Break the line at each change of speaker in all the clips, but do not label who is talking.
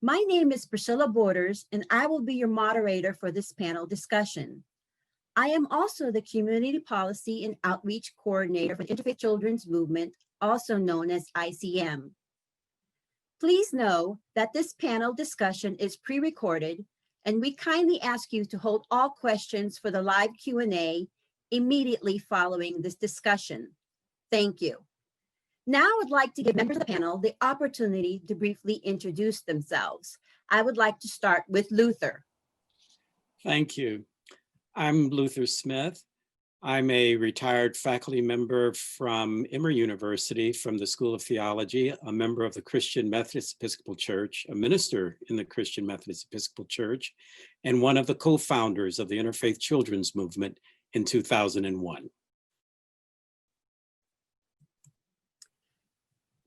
My name is Priscilla Borders, and I will be your moderator for this panel discussion. I am also the Community Policy and Outreach Coordinator for the Interfaith Children's Movement, also known as ICM. Please know that this panel discussion is pre-recorded, and we kindly ask you to hold all questions for the live Q&A immediately following this discussion. Thank you. Now I would like to give members of the panel the opportunity to briefly introduce themselves. I would like to start with Luther.
Thank you. I'm Luther Smith. I'm a retired faculty member from Emory University from the School of Theology, a member of the Christian Methodist Episcopal Church, a minister in the Christian Methodist Episcopal Church, and one of the co-founders of the Interfaith Children's Movement in 2001.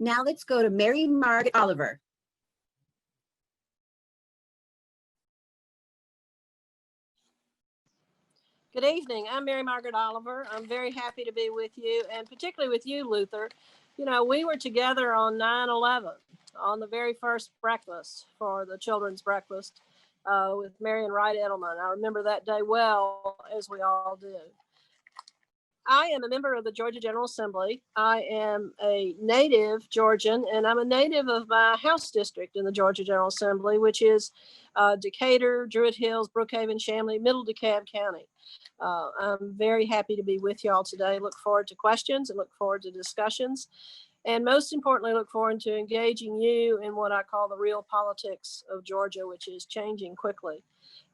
Now let's go to Mary Margaret Oliver.
Good evening. I'm Mary Margaret Oliver. I'm very happy to be with you, and particularly with you, Luther. You know, we were together on 9/11 on the very first breakfast for the children's breakfast with Marion Wright Edelman. I remember that day well, as we all do. I am a member of the Georgia General Assembly. I am a native Georgian, and I'm a native of my House district in the Georgia General Assembly, which is Decatur, Druid Hills, Brookhaven, Shamley, Middle DeKalb County. I'm very happy to be with y'all today. Look forward to questions and look forward to discussions. And most importantly, look forward to engaging you in what I call the real politics of Georgia, which is changing quickly.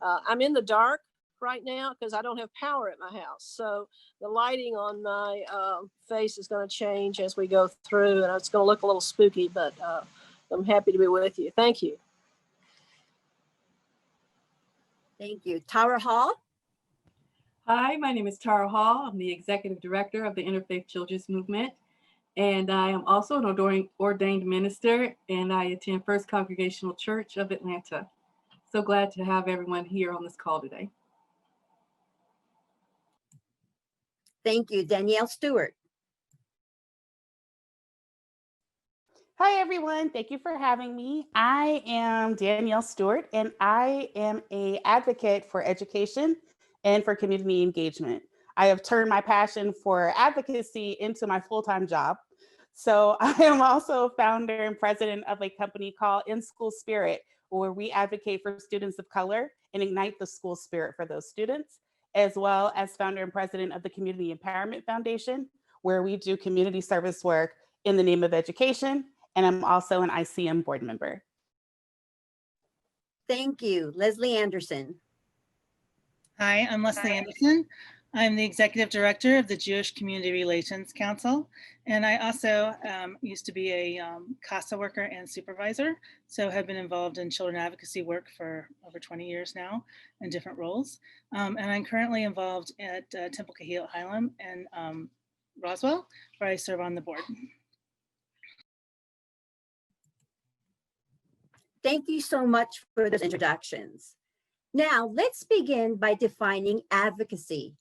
I'm in the dark right now because I don't have power at my house. So the lighting on my face is going to change as we go through, and it's going to look a little spooky, but I'm happy to be with you. Thank you.
Thank you. Tara Hall.
Hi, my name is Tara Hall. I'm the Executive Director of the Interfaith Children's Movement, and I am also an ordained minister, and I attend First Congregational Church of Atlanta. So glad to have everyone here on this call today.
Thank you. Danielle Stewart.
Hi, everyone. Thank you for having me. I am Danielle Stewart, and I am an advocate for education and for community engagement. I have turned my passion for advocacy into my full-time job. So I am also founder and president of a company called In School Spirit, where we advocate for students of color and ignite the school spirit for those students, as well as founder and president of the Community Empowerment Foundation, where we do community service work in the name of education. And I'm also an ICM board member.
Thank you. Leslie Anderson.
Hi, I'm Leslie Anderson. I'm the Executive Director of the Jewish Community Relations Council, and I also used to be a CASA worker and supervisor, so have been involved in children advocacy work for over 20 years now in different roles. And I'm currently involved at Temple Kahil Highland and Roswell, where I serve on the board.
Thank you so much for those introductions. Now, let's begin by defining advocacy.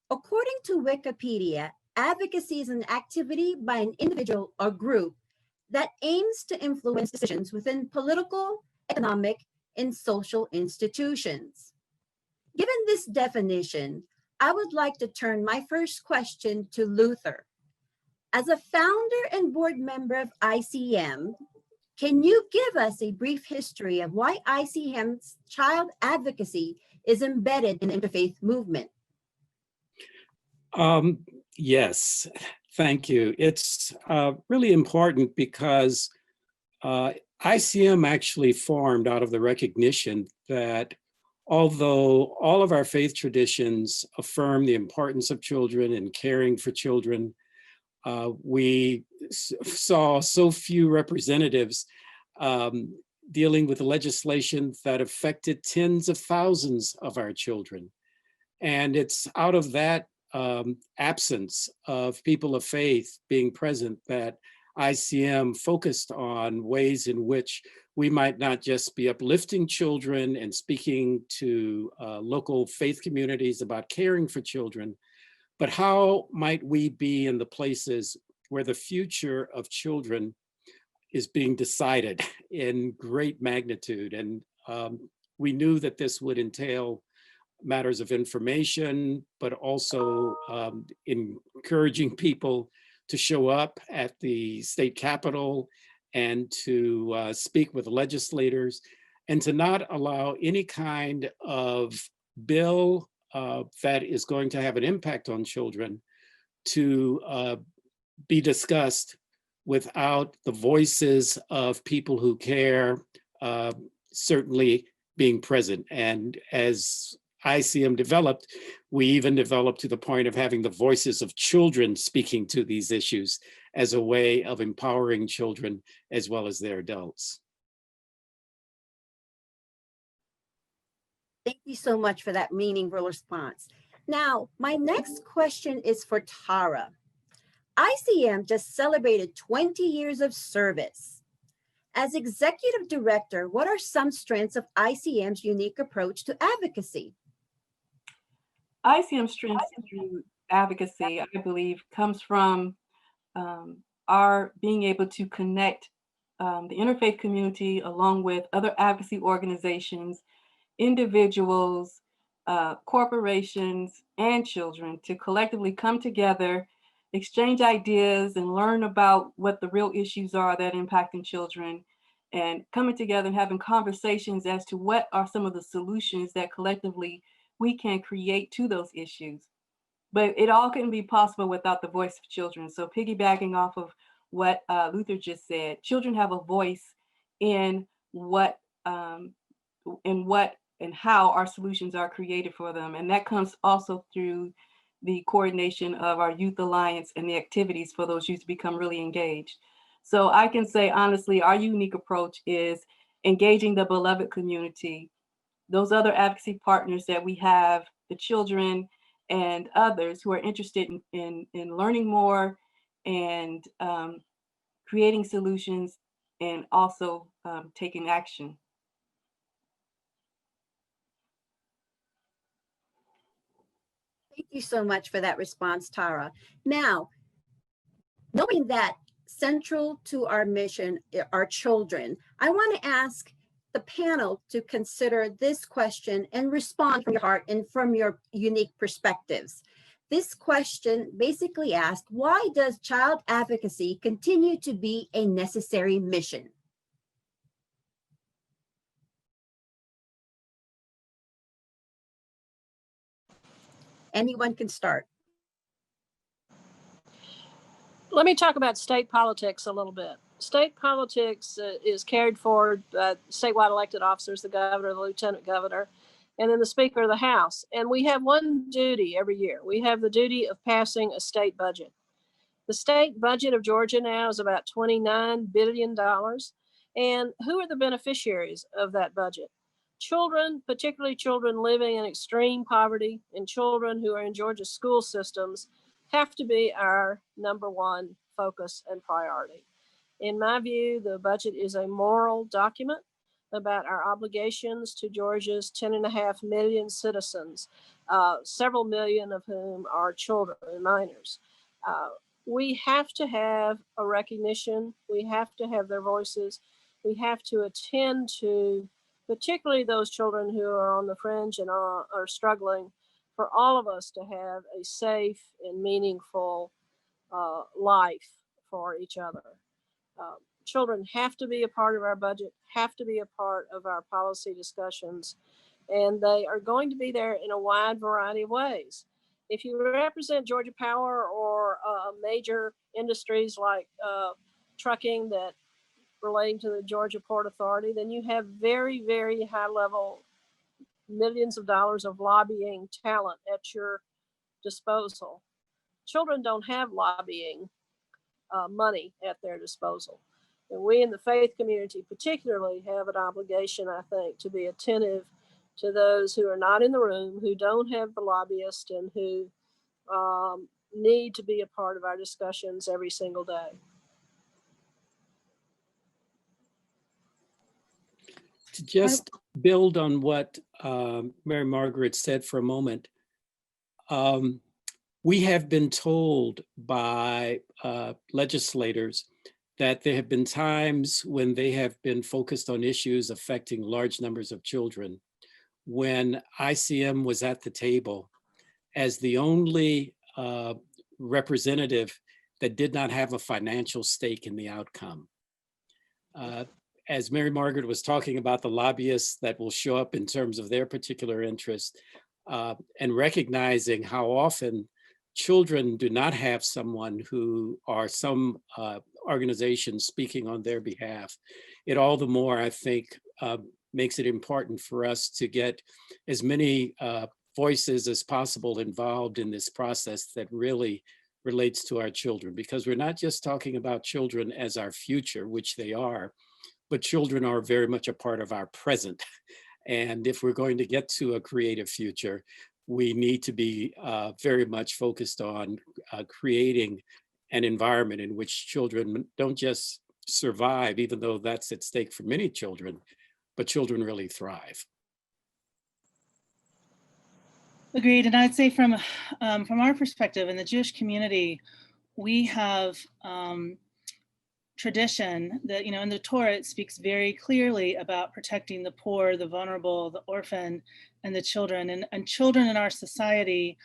According to Wikipedia, advocacy is an activity by an individual or group that aims to influence decisions within political, economic, and social institutions. Given this definition, I would like to turn my first question to Luther. As a founder and board member of ICM, can you give us a brief history of why ICM's child advocacy is embedded in the interfaith movement?
Yes, thank you. It's really important because ICM actually formed out of the recognition that although all of our faith traditions affirm the importance of children and caring for children, we saw so few representatives dealing with legislation that affected tens of thousands of our children. And it's out of that absence of people of faith being present that ICM focused on ways in which we might not just be uplifting children and speaking to local faith communities about caring for children, but how might we be in the places where the future of children is being decided in great magnitude. And we knew that this would entail matters of information, but also encouraging people to show up at the state capitol and to speak with legislators, and to not allow any kind of bill that is going to have an impact on children to be discussed without the voices of people who care certainly being present. And as ICM developed, we even developed to the point of having the voices of children speaking to these issues as a way of empowering children as well as their adults.
Thank you so much for that meaningful response. Now, my next question is for Tara. ICM just celebrated 20 years of service. As executive director, what are some strengths of ICM's unique approach to advocacy?
ICM strengths through advocacy, I believe, comes from our being able to connect the interfaith community along with other advocacy organizations, individuals, corporations, and children to collectively come together, exchange ideas, and learn about what the real issues are that are impacting children, and coming together and having conversations as to what are some of the solutions that collectively we can create to those issues. But it all couldn't be possible without the voice of children. So piggybacking off of what Luther just said, children have a voice in what and how our solutions are created for them. And that comes also through the coordination of our Youth Alliance and the activities for those youth to become really engaged. So I can say, honestly, our unique approach is engaging the beloved community, those other advocacy partners that we have, the children and others who are interested in learning more and creating solutions and also taking action.
Thank you so much for that response, Tara. Now, knowing that central to our mission are children, I want to ask the panel to consider this question and respond from your heart and from your unique perspectives. This question basically asks, why does child advocacy continue to be a necessary mission? Anyone can start.
Let me talk about state politics a little bit. State politics is carried forward by statewide elected officers, the governor, the lieutenant governor, and then the Speaker of the House. And we have one duty every year. We have the duty of passing a state budget. The state budget of Georgia now is about $29 billion. And who are the beneficiaries of that budget? Children, particularly children living in extreme poverty and children who are in Georgia's school systems, have to be our number one focus and priority. In my view, the budget is a moral document about our obligations to Georgia's 10.5 million citizens, several million of whom are children and minors. We have to have a recognition. We have to have their voices. We have to attend to particularly those children who are on the fringe and are struggling, for all of us to have a safe and meaningful life for each other. Children have to be a part of our budget, have to be a part of our policy discussions, and they are going to be there in a wide variety of ways. If you represent Georgia Power or major industries like trucking that relating to the Georgia Port Authority, then you have very, very high level millions of dollars of lobbying talent at your disposal. Children don't have lobbying money at their disposal. And we in the faith community particularly have an obligation, I think, to be attentive to those who are not in the room, who don't have the lobbyist, and who need to be a part of our discussions every single day.
To just build on what Mary Margaret said for a moment, we have been told by legislators that there have been times when they have been focused on issues affecting large numbers of children, when ICM was at the table as the only representative that did not have a financial stake in the outcome. As Mary Margaret was talking about the lobbyists that will show up in terms of their particular interest, and recognizing how often children do not have someone who or some organization speaking on their behalf, it all the more, I think, makes it important for us to get as many voices as possible involved in this process that really relates to our children, because we're not just talking about children as our future, which they are, but children are very much a part of our present. And if we're going to get to a creative future, we need to be very much focused on creating an environment in which children don't just survive, even though that's at stake for many children, but children really thrive.
Agreed. And I'd say from our perspective in the Jewish community, we have tradition that, in the Torah, it speaks very clearly about protecting the poor, the vulnerable, the orphan, and the children. And children in our society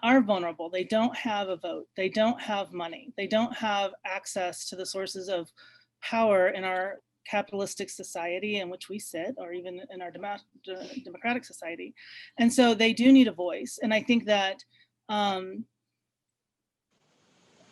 are vulnerable. They don't have a vote. They don't have money. They don't have access to the sources of power in our capitalistic society in which we sit, or even in our democratic society. And so they do need a voice. And I think that,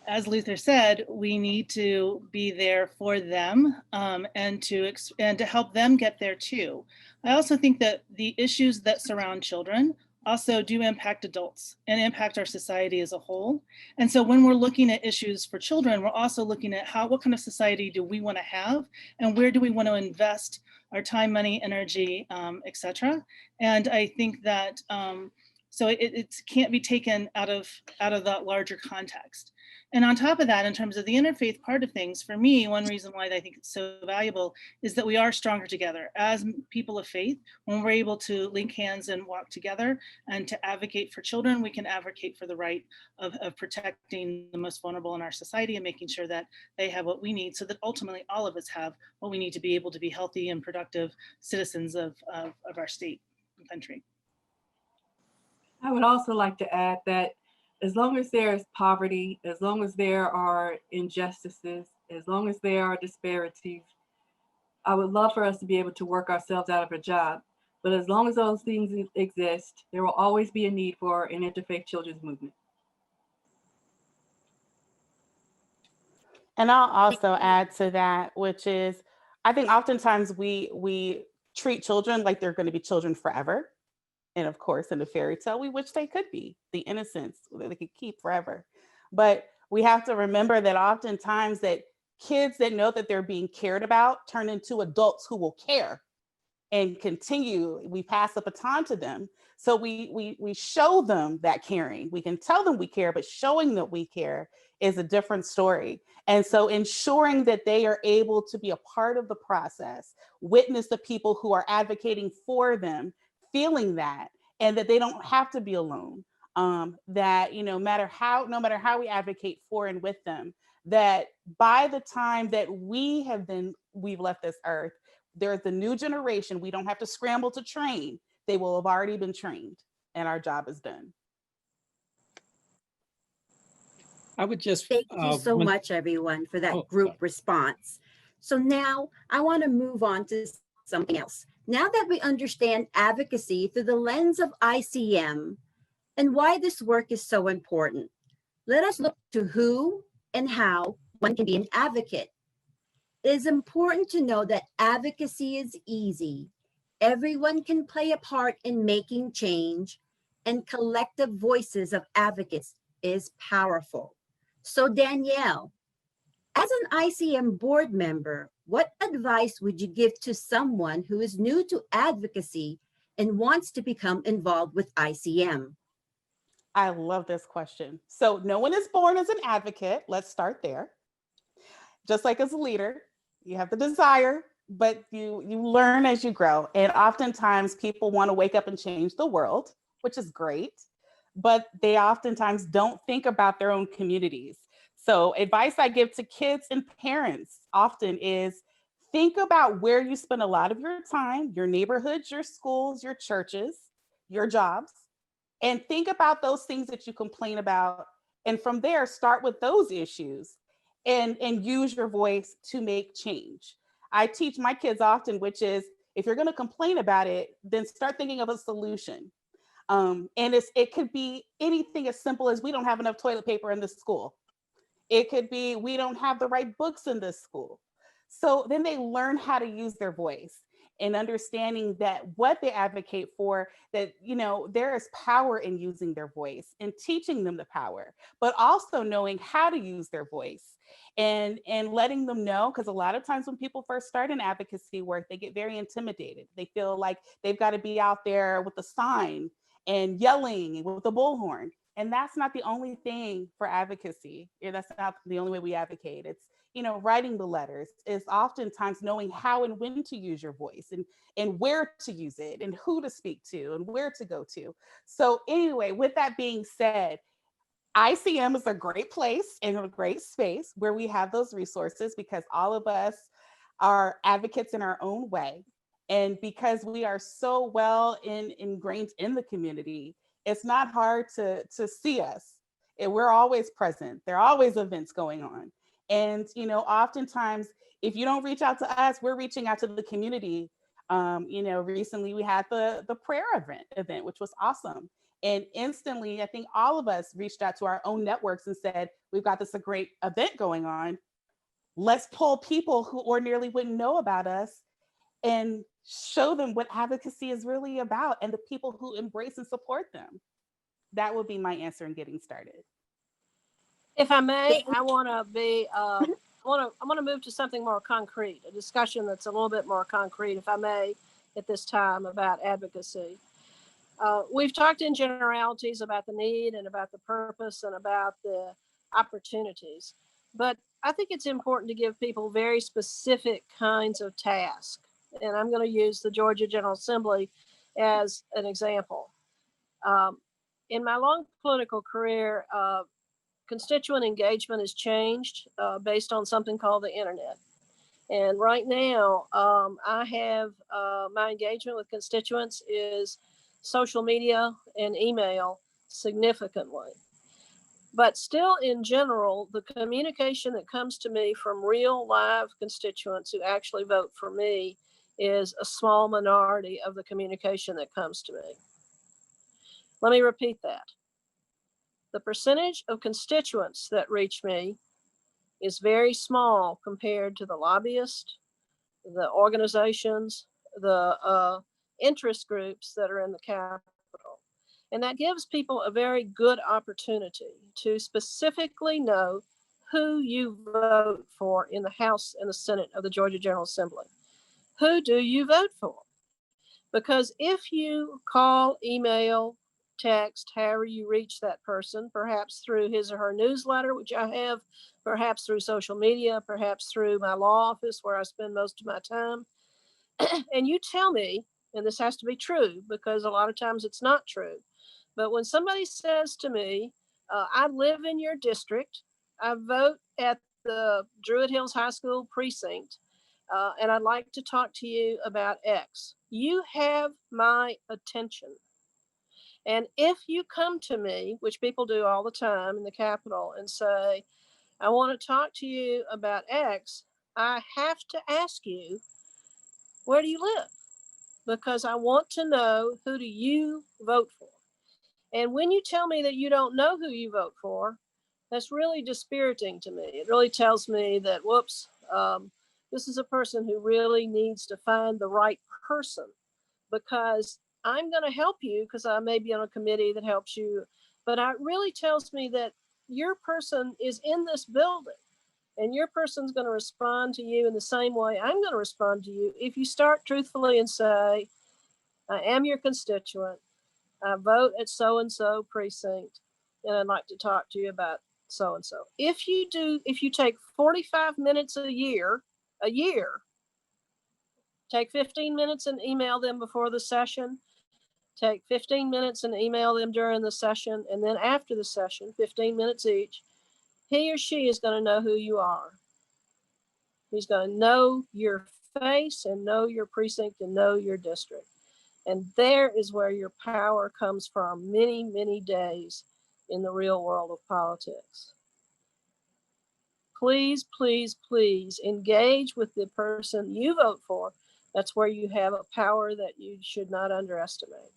as Luther said, we need to be there for them, and to help them get there too. I also think that the issues that surround children also do impact adults and impact our society as a whole. And so when we're looking at issues for children, we're also looking at what kind of society do we want to have, and where do we want to invest our time, money, energy, et cetera. And I think that, so it can't be taken out of that larger context. And on top of that, in terms of the interfaith part of things, for me, one reason why I think it's so valuable is that we are stronger together. As people of faith, when we're able to link hands and walk together and to advocate for children, we can advocate for the right of protecting the most vulnerable in our society and making sure that they have what we need, so that ultimately all of us have what we need to be able to be healthy and productive citizens of our state and country.
I would also like to add that as long as there is poverty, as long as there are injustices, as long as there are disparities, I would love for us to be able to work ourselves out of a job. But as long as those things exist, there will always be a need for an interfaith children's movement.
And I'll also add to that, which is, I think oftentimes we treat children like they're going to be children forever. And of course, in the fairy tale, we wish they could be the innocence that they could keep forever. But we have to remember that oftentimes that kids that know that they're being cared about turn into adults who will care and continue. We pass the baton to them. So we show them that caring. We can tell them we care, but showing that we care is a different story. And so ensuring that they are able to be a part of the process, witness the people who are advocating for them, feeling that, and that they don't have to be alone. That no matter how we advocate for and with them, that by the time that we've left this earth, there's the new generation. We don't have to scramble to train. They will have already been trained, and our job is done.
I would just
thank you so much, everyone, for that group response. So now I want to move on to something else. Now that we understand advocacy through the lens of ICM and why this work is so important, let us look to who and how one can be an advocate. It is important to know that advocacy is easy. Everyone can play a part in making change, and collective voices of advocates is powerful. So Danielle, as an ICM board member, what advice would you give to someone who is new to advocacy and wants to become involved with ICM?
I love this question. So no one is born as an advocate. Let's start there. Just like as a leader, you have the desire, but you learn as you grow. And oftentimes people want to wake up and change the world, which is great, but they oftentimes don't think about their own communities. So advice I give to kids and parents often is think about where you spend a lot of your time, your neighborhoods, your schools, your churches, your jobs, and think about those things that you complain about. And from there, start with those issues and use your voice to make change. I teach my kids often, which is if you're going to complain about it, then start thinking of a solution. And it could be anything as simple as we don't have enough toilet paper in this school. It could be we don't have the right books in this school. So then they learn how to use their voice and understanding that what they advocate for, that, you know, there is power in using their voice and teaching them the power, but also knowing how to use their voice and letting them know, because a lot of times when people first start in advocacy work, they get very intimidated. They feel like they've got to be out there with a sign and yelling with a bullhorn. And that's not the only thing for advocacy. That's not the only way we advocate. It's, you know, writing the letters is oftentimes knowing how and when to use your voice and where to use it and who to speak to and where to go to. So anyway, with that being said, ICM is a great place and a great space where we have those resources because all of us are advocates in our own way. And because we are so well ingrained in the community, it's not hard to see us. And we're always present. There are always events going on. And, you know, oftentimes, if you don't reach out to us, we're reaching out to the community. You know, recently we had the prayer event, which was awesome. And instantly, I think all of us reached out to our own networks and said, we've got this a great event going on. Let's pull people who ordinarily wouldn't know about us and show them what advocacy is really about and the people who embrace and support them. That would be my answer in getting started.
If I may, I want to move to something more concrete, a discussion that's a little bit more concrete, if I may, at this time about advocacy. We've talked in generalities about the need and about the purpose and about the opportunities, but I think it's important to give people very specific kinds of tasks. And I'm going to use the Georgia General Assembly as an example. In my long political career, constituent engagement has changed based on something called the internet. And right now, I have my engagement with constituents is social media and email significantly. But still, in general, the communication that comes to me from real live constituents who actually vote for me is a small minority of the communication that comes to me. Let me repeat that. The percentage of constituents that reach me is very small compared to the lobbyists, the organizations, the interest groups that are in the Capitol. And that gives people a very good opportunity to specifically know who you vote for in the House and the Senate of the Georgia General Assembly. Who do you vote for? Because if you call, email, text, however you reach that person, perhaps through his or her newsletter, which I have, perhaps through social media, perhaps through my law office where I spend most of my time, and you tell me, and this has to be true because a lot of times it's not true, but when somebody says to me, I live in your district, I vote at the Druid Hills High School precinct, and I'd like to talk to you about X. You have my attention. And if you come to me, which people do all the time in the Capitol, and say, I want to talk to you about X, I have to ask you, where do you live? Because I want to know, who do you vote for? And when you tell me that you don't know who you vote for, that's really dispiriting to me. It really tells me that, whoops, this is a person who really needs to find the right person, because I'm going to help you because I may be on a committee that helps you. But it really tells me that your person is in this building and your person's going to respond to you in the same way I'm going to respond to you if you start truthfully and say, I am your constituent. I vote at so-and-so precinct, and I'd like to talk to you about so-and-so. If you take 45 minutes a year, take 15 minutes and email them before the session, take 15 minutes and email them during the session, and then after the session, 15 minutes each, he or she is going to know who you are. He's going to know your face and know your precinct and know your district. And there is where your power comes from many, many days in the real world of politics. Please, please, please engage with the person you vote for. That's where you have a power that you should not underestimate.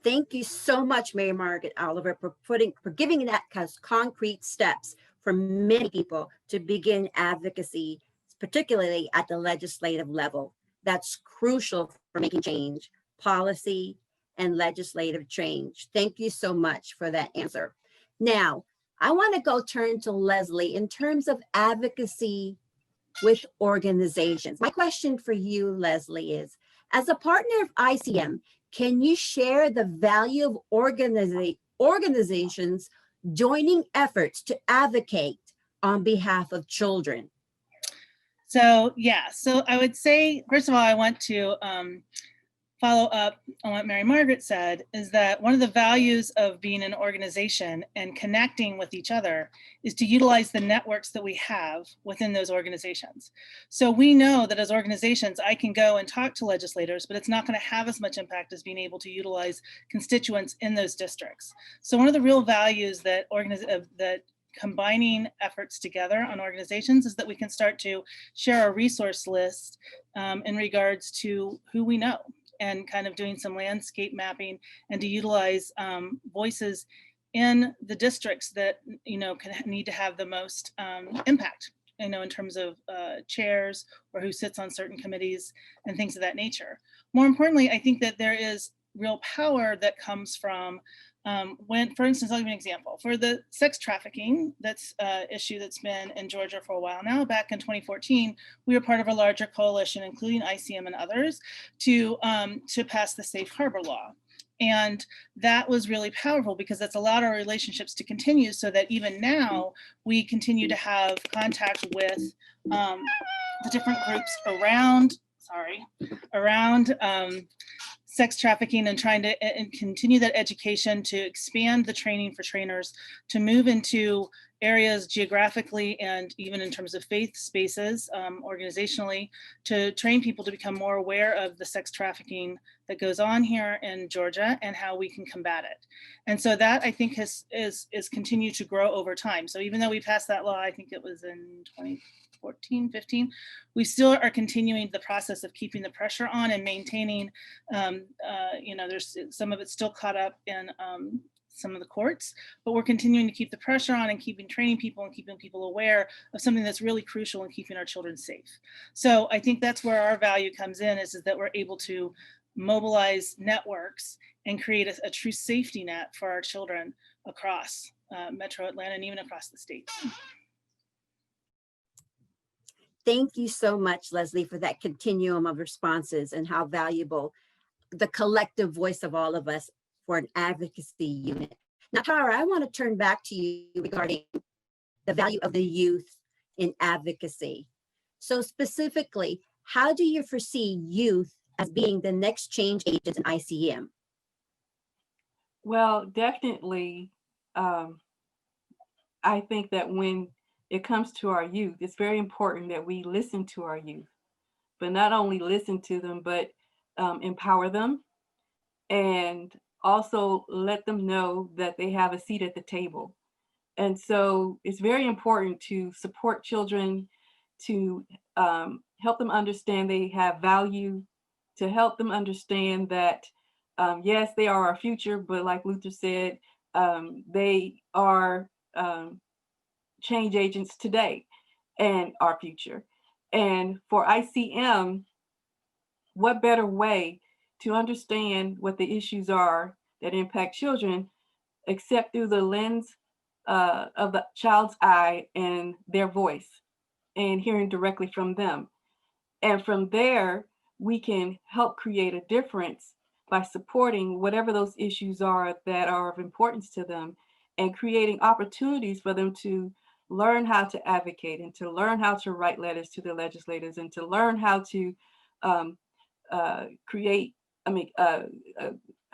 Thank you so much, Mary Margaret Oliver, for giving that concrete steps for many people to begin advocacy, particularly at the legislative level. That's crucial for making change, policy, and legislative change. Thank you so much for that answer. Now, I want to turn to Leslie in terms of advocacy with organizations. My question for you, Leslie, is as a partner of ICM, can you share the value of organizations joining efforts to advocate on behalf of children?
So yeah, so I would say, first of all, I want to follow up on what Mary Margaret said, is that one of the values of being an organization and connecting with each other is to utilize the networks that we have within those organizations. So we know that as organizations, I can go and talk to legislators, but it's not going to have as much impact as being able to utilize constituents in those districts. So one of the real values that combining efforts together on organizations is that we can start to share a resource list in regards to who we know, and kind of doing some landscape mapping and to utilize voices in the districts that, need to have the most impact, in terms of chairs or who sits on certain committees and things of that nature. More importantly, I think that there is real power that comes from when, for instance, I'll give you an example. For the sex trafficking issue that's been in Georgia for a while now, back in 2014, we were part of a larger coalition, including ICM and others, to pass the Safe Harbor Law. And that was really powerful because that's allowed our relationships to continue, so that even now we continue to have contact with the different groups around sex trafficking, and trying to continue that education, to expand the training for trainers, to move into areas geographically and even in terms of faith spaces, organizationally, to train people to become more aware of the sex trafficking that goes on here in Georgia and how we can combat it. And so that, I think, is continued to grow over time. So even though we passed that law, I think it was in 2014, 15, we still are continuing the process of keeping the pressure on and maintaining, there's some of it still caught up in some of the courts, but we're continuing to keep the pressure on and training people and keeping people aware of something that's really crucial in keeping our children safe. So I think that's where our value comes in, is that we're able to mobilize networks and create a true safety net for our children across Metro Atlanta and even across the state.
Thank you so much, Leslie, for that continuum of responses and how valuable the collective voice of all of us for an advocacy unit. Now, Tara, I want to turn back to you regarding the value of the youth in advocacy. So specifically, how do you foresee youth as being the next change agents in ICM?
Well, definitely, I think that when it comes to our youth, it's very important that we listen to our youth, but not only listen to them, but empower them, and also let them know that they have a seat at the table. And so it's very important to support children, to help them understand they have value, to help them understand that, yes, they are our future, but like Luther said, they are change agents today and our future. And for ICM, what better way to understand what the issues are that impact children, except through the lens of the child's eye and their voice, and hearing directly from them. And from there, we can help create a difference by supporting whatever those issues are that are of importance to them, and creating opportunities for them to learn how to advocate, and to learn how to write letters to the legislators, and to learn how to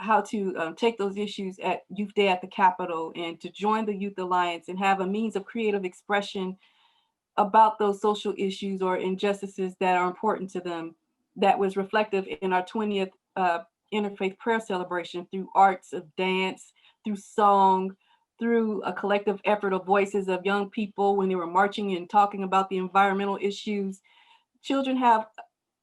how to take those issues at Youth Day at the Capitol and to join the Youth Alliance and have a means of creative expression about those social issues or injustices that are important to them. That was reflective in our 20th Interfaith Prayer Celebration through arts of dance, through song, through a collective effort of voices of young people when they were marching and talking about the environmental issues. Children have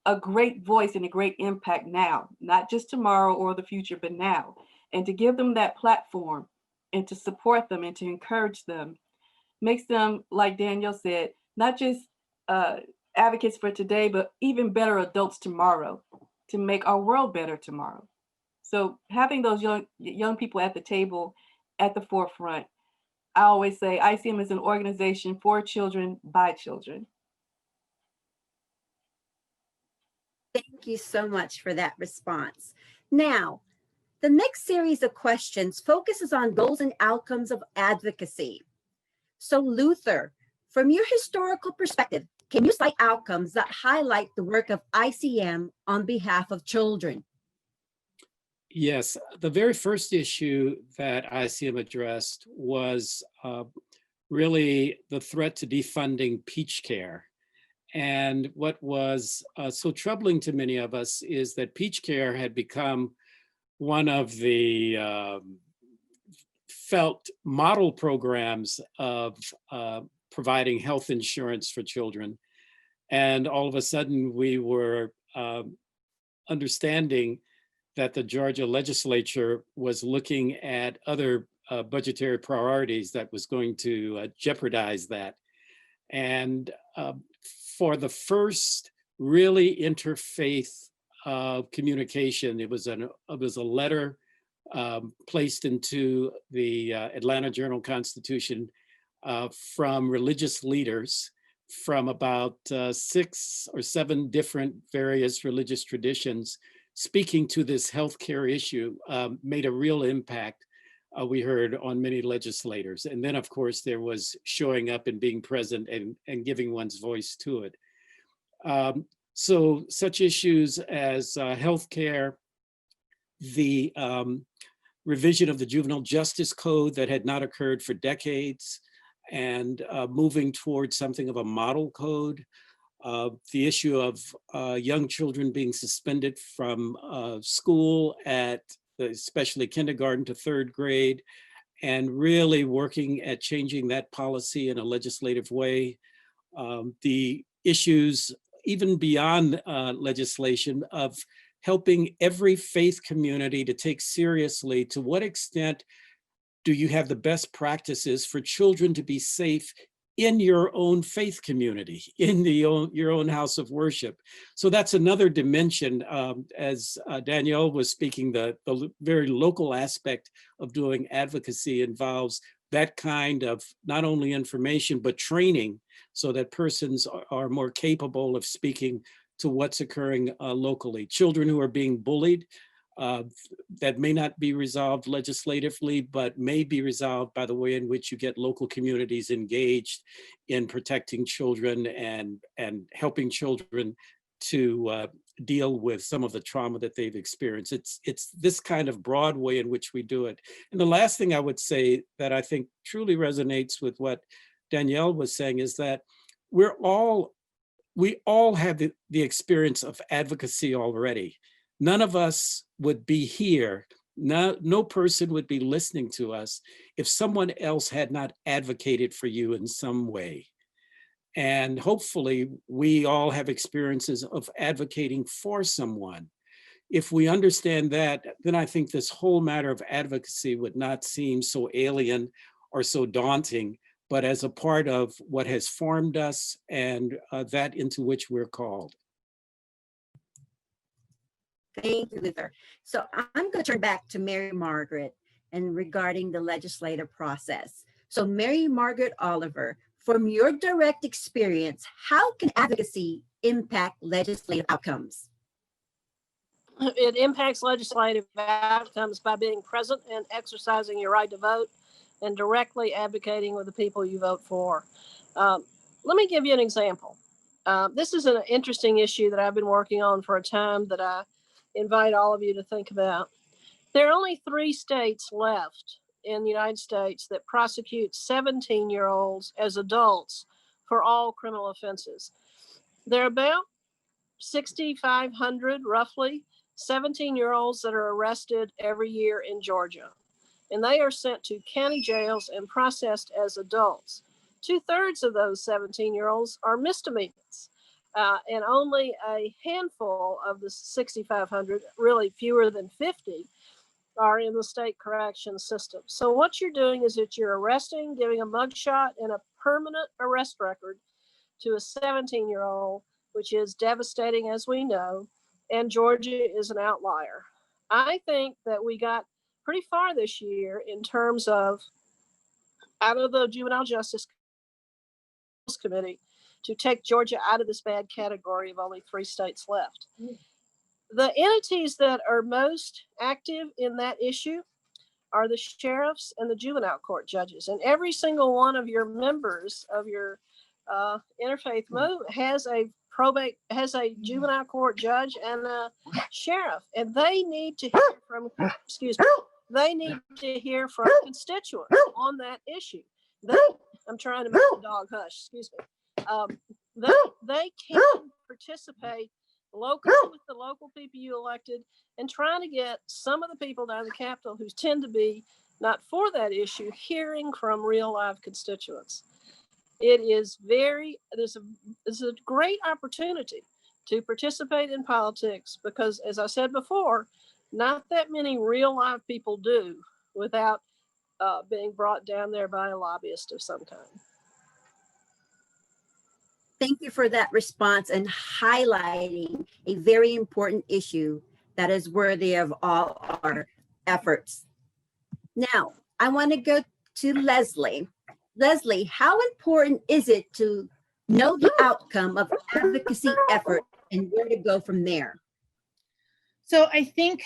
a great voice and a great impact now, not just tomorrow or the future, but now. And to give them that platform and to support them and to encourage them makes them, like Danielle said, not just advocates for today, but even better adults tomorrow to make our world better tomorrow. So having those young people at the table, at the forefront, I always say ICM is an organization for children, by children.
Thank you so much for that response. Now, the next series of questions focuses on goals and outcomes of advocacy. So Luther, from your historical perspective, can you cite outcomes that highlight the work of ICM on behalf of children?
Yes, the very first issue that ICM addressed was really the threat to defunding peach care. And what was so troubling to many of us is that peach care had become one of the felt model programs of providing health insurance for children. And all of a sudden we were understanding that the Georgia legislature was looking at other budgetary priorities that was going to jeopardize that. And for the first really interfaith communication, it was a letter placed into the Atlanta Journal-Constitution from religious leaders from about 6 or 7 different various religious traditions, speaking to this healthcare issue, made a real impact. We heard on many legislators. And then of course there was showing up and being present and giving one's voice to it. So such issues as healthcare, the revision of the Juvenile Justice Code that had not occurred for decades, and moving towards something of a model code, the issue of young children being suspended from school at especially kindergarten to 3rd grade, and really working at changing that policy in a legislative way. The issues, even beyond legislation, of helping every faith community to take seriously to what extent do you have the best practices for children to be safe in your own faith community, in your own house of worship. So that's another dimension, as Danielle was speaking, the very local aspect of doing advocacy involves that kind of not only information, but training so that persons are more capable of speaking to what's occurring locally. Children who are being bullied, that may not be resolved legislatively, but may be resolved by the way in which you get local communities engaged in protecting children and helping children to deal with some of the trauma that they've experienced. It's this kind of broad way in which we do it. And the last thing I would say that I think truly resonates with what Danielle was saying is that we all have the experience of advocacy already. None of us would be here, no person would be listening to us if someone else had not advocated for you in some way. And hopefully we all have experiences of advocating for someone. If we understand that, then I think this whole matter of advocacy would not seem so alien or so daunting, but as a part of what has formed us and that into which we're called.
Thank you, Luther. So I'm going to turn back to Mary Margaret and regarding the legislative process. So Mary Margaret Oliver, from your direct experience, how can advocacy impact legislative outcomes?
It impacts legislative outcomes by being present and exercising your right to vote and directly advocating with the people you vote for. Let me give you an example. This is an interesting issue that I've been working on for a time that I invite all of you to think about. There are only 3 states left in the United States that prosecute 17-year-olds as adults for all criminal offenses. There are about 6,500, roughly, 17-year-olds that are arrested every year in Georgia, and they are sent to county jails and processed as adults. 2/3 of those 17-year-olds are misdemeanors, and only a handful of the 6,500, really fewer than 50, are in the state correction system. So what you're doing is that you're arresting, giving a mugshot and a permanent arrest record to a 17-year-old, which is devastating, as we know, and Georgia is an outlier. I think that we got pretty far this year in terms of, out of the Juvenile Justice Committee, to take Georgia out of this bad category of only 3 states left. The entities that are most active in that issue are the sheriffs and the juvenile court judges. And every single one of your members of your interfaith movement has a juvenile court judge and a sheriff, and they need to hear from, they need to hear from constituents on that issue. I'm trying to make the dog hush, excuse me. They can participate locally with the local people you elected, and trying to get some of the people down in the Capitol who tend to be not for that issue, hearing from real live constituents. It is there's a great opportunity to participate in politics because, as I said before, not that many real live people do without being brought down there by a lobbyist of some kind.
Thank you for that response and highlighting a very important issue that is worthy of all our efforts. Now, I want to go to Leslie. Leslie, how important is it to know the outcome of advocacy effort and where to go from there?
So I think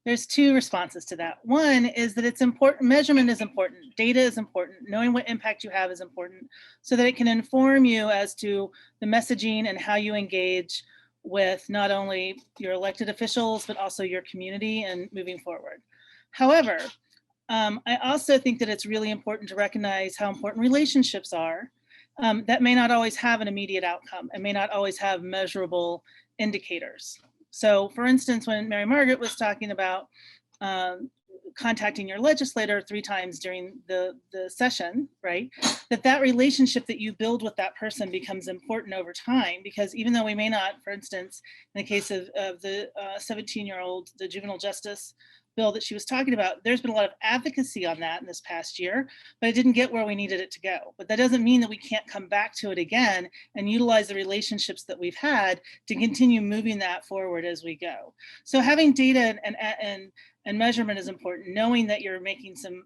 there's 2 responses to that. One is that it's important, measurement is important, data is important, knowing what impact you have is important, so that it can inform you as to the messaging and how you engage with not only your elected officials, but also your community and moving forward. However, I also think that it's really important to recognize how important relationships are that may not always have an immediate outcome and may not always have measurable indicators. So for instance, when Mary Margaret was talking about contacting your legislator 3 times during the session, right? That relationship that you build with that person becomes important over time, because even though we may not, for instance, in the case of the 17-year-old, the juvenile justice bill that she was talking about, there's been a lot of advocacy on that in this past year, but it didn't get where we needed it to go. But that doesn't mean that we can't come back to it again and utilize the relationships that we've had to continue moving that forward as we go. So having data and measurement is important, knowing that you're making some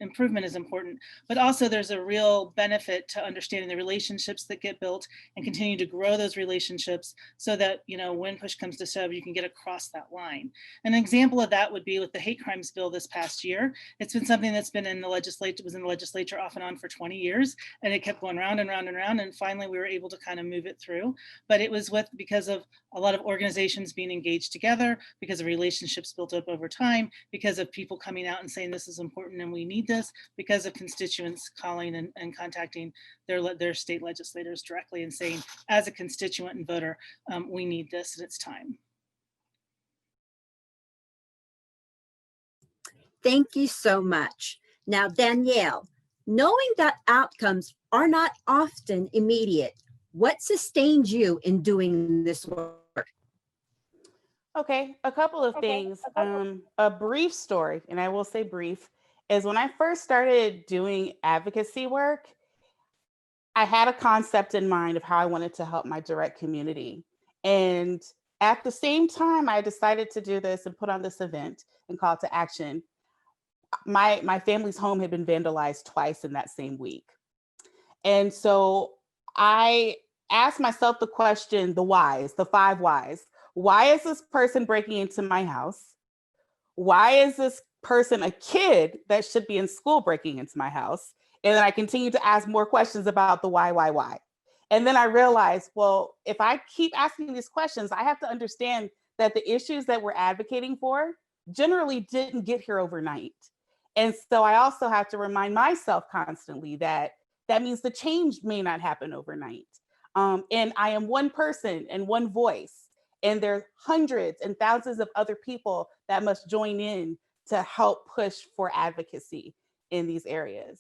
improvement is important, but also there's a real benefit to understanding the relationships that get built and continue to grow those relationships so that, you know, when push comes to shove, you can get across that line. An example of that would be with the hate crimes bill this past year. It's been something that's been in the legislature, was in the legislature off and on for 20 years, and it kept going round and round and round, and finally we were able to kind of move it through. But it was because of a lot of organizations being engaged together, because of relationships built up over time, because of people coming out and saying this is important and we need this, because of constituents calling and contacting their state legislators directly and saying, as a constituent and voter, we need this and it's time.
Thank you so much. Now, Danielle, knowing that outcomes are not often immediate, what sustains you in doing this work?
Okay, a couple of things. A brief story, and I will say brief, is when I first started doing advocacy work, I had a concept in mind of how I wanted to help my direct community. And at the same time, I decided to do this and put on this event and call to action. My family's home had been vandalized twice in that same week. And so I asked myself the question, the whys, the 5 whys. Why is this person breaking into my house? Why is this person a kid that should be in school breaking into my house? And then I continued to ask more questions about the why. And then I realized, well, if I keep asking these questions, I have to understand that the issues that we're advocating for generally didn't get here overnight. And so I also have to remind myself constantly that that means the change may not happen overnight. And I am one person and one voice, and there's hundreds and thousands of other people that must join in to help push for advocacy in these areas.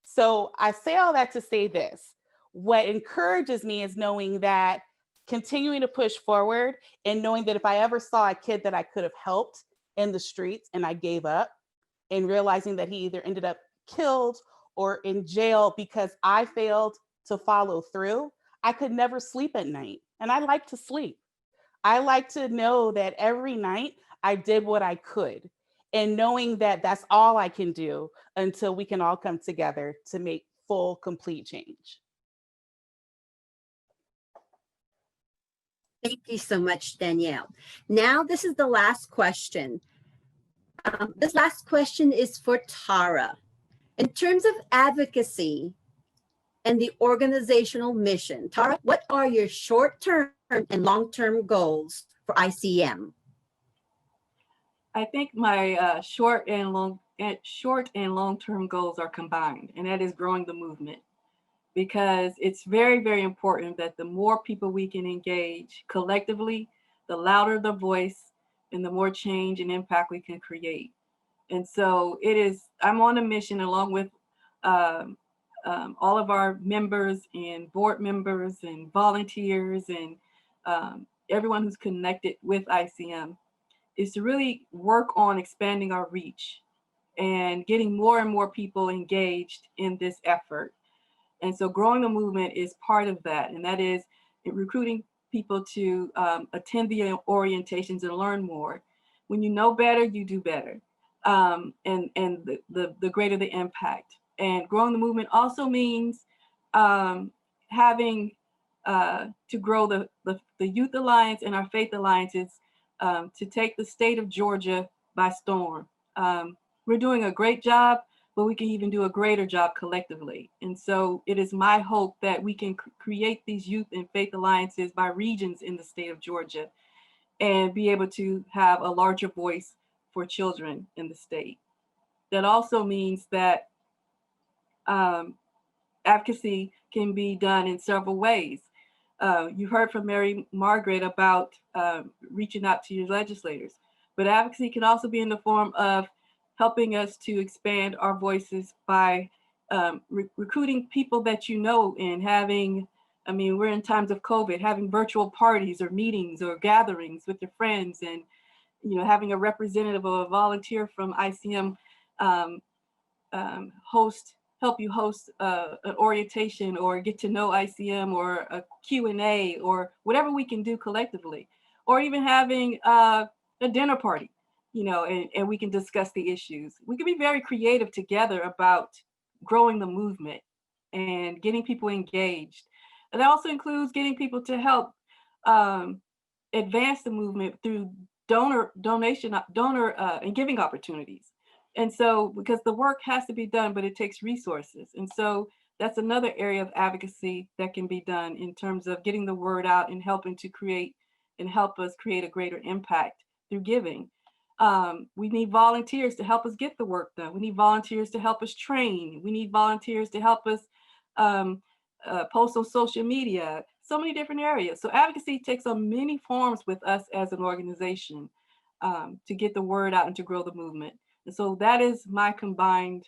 So I say all that to say this. What encourages me is knowing that continuing to push forward and knowing that if I ever saw a kid that I could have helped in the streets and I gave up, and realizing that he either ended up killed or in jail because I failed to follow through, I could never sleep at night. And I like to sleep. I like to know that every night I did what I could, and knowing that that's all I can do until we can all come together to make full, complete change.
Thank you so much, Danielle. Now, this is the last question. This last question is for Tara. In terms of advocacy and the organizational mission, Tara, what are your short-term and long-term goals for ICM?
I think my short and long-term goals are combined, and that is growing the movement, because it's very, very important that the more people we can engage collectively, the louder the voice and the more change and impact we can create. And so I'm on a mission along with all of our members and board members and volunteers and everyone who's connected with ICM, is to really work on expanding our reach and getting more and more people engaged in this effort. And so growing the movement is part of that. And that is recruiting people to attend the orientations and learn more. When you know better, you do better. And the greater the impact. And growing the movement also means having to grow the Youth Alliance and our Faith Alliances to take the state of Georgia by storm. We're doing a great job, but we can even do a greater job collectively. And so it is my hope that we can create these youth and faith alliances by regions in the state of Georgia and be able to have a larger voice for children in the state. That also means that advocacy can be done in several ways. You heard from Mary Margaret about reaching out to your legislators, but advocacy can also be in the form of helping us to expand our voices by recruiting people that you know, and having, I mean, we're in times of COVID, having virtual parties or meetings or gatherings with your friends, and having a representative or a volunteer from ICM help you host an orientation or get to know ICM or a Q&A or whatever we can do collectively, or even having a dinner party, and we can discuss the issues. We can be very creative together about growing the movement and getting people engaged. And that also includes getting people to help advance the movement through donor and giving opportunities. And so, because the work has to be done, but it takes resources. And so that's another area of advocacy that can be done in terms of getting the word out and helping to help us create a greater impact through giving. We need volunteers to help us get the work done. We need volunteers to help us train. We need volunteers to help us post on social media, so many different areas. So advocacy takes on many forms with us as an organization to get the word out and to grow the movement. And so that is my combined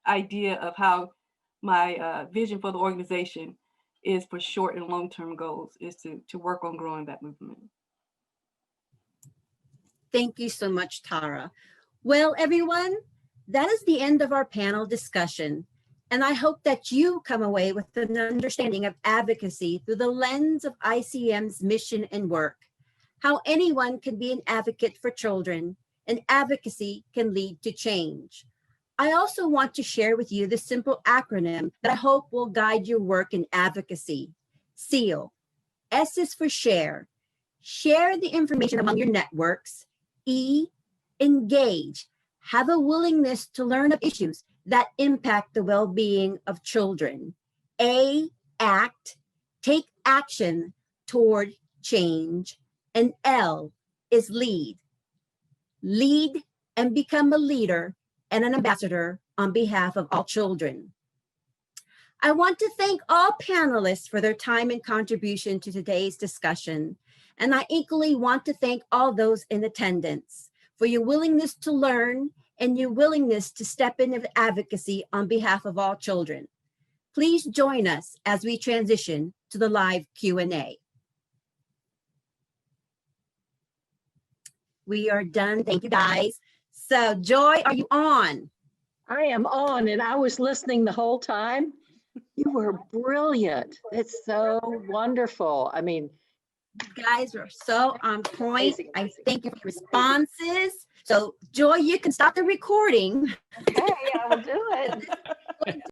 idea of how my vision for the organization is for short and long-term goals, is to work on growing that movement.
Thank you so much, Tara. Well, everyone, that is the end of our panel discussion. And I hope that you come away with an understanding of advocacy through the lens of ICM's mission and work, how anyone can be an advocate for children, and advocacy can lead to change. I also want to share with you the simple acronym that I hope will guide your work in advocacy. SEAL. S is for share. Share the information among your networks. E, engage. Have a willingness to learn of issues that impact the well-being of children. A, act. Take action toward change, and L is lead. Lead and become a leader and an ambassador on behalf of all children. I want to thank all panelists for their time and contribution to today's discussion. And I equally want to thank all those in attendance for your willingness to learn and your willingness to step into advocacy on behalf of all children. Please join us as we transition to the live Q&A. We are done. Thank you, guys. So, Joy, are you on?
I am on, and I was listening the whole time. You were brilliant. It's so wonderful. I mean,
You guys are so on point.
Amazing.
I thank you for your responses. So, Joy, you can stop the recording.
okay, I will do it.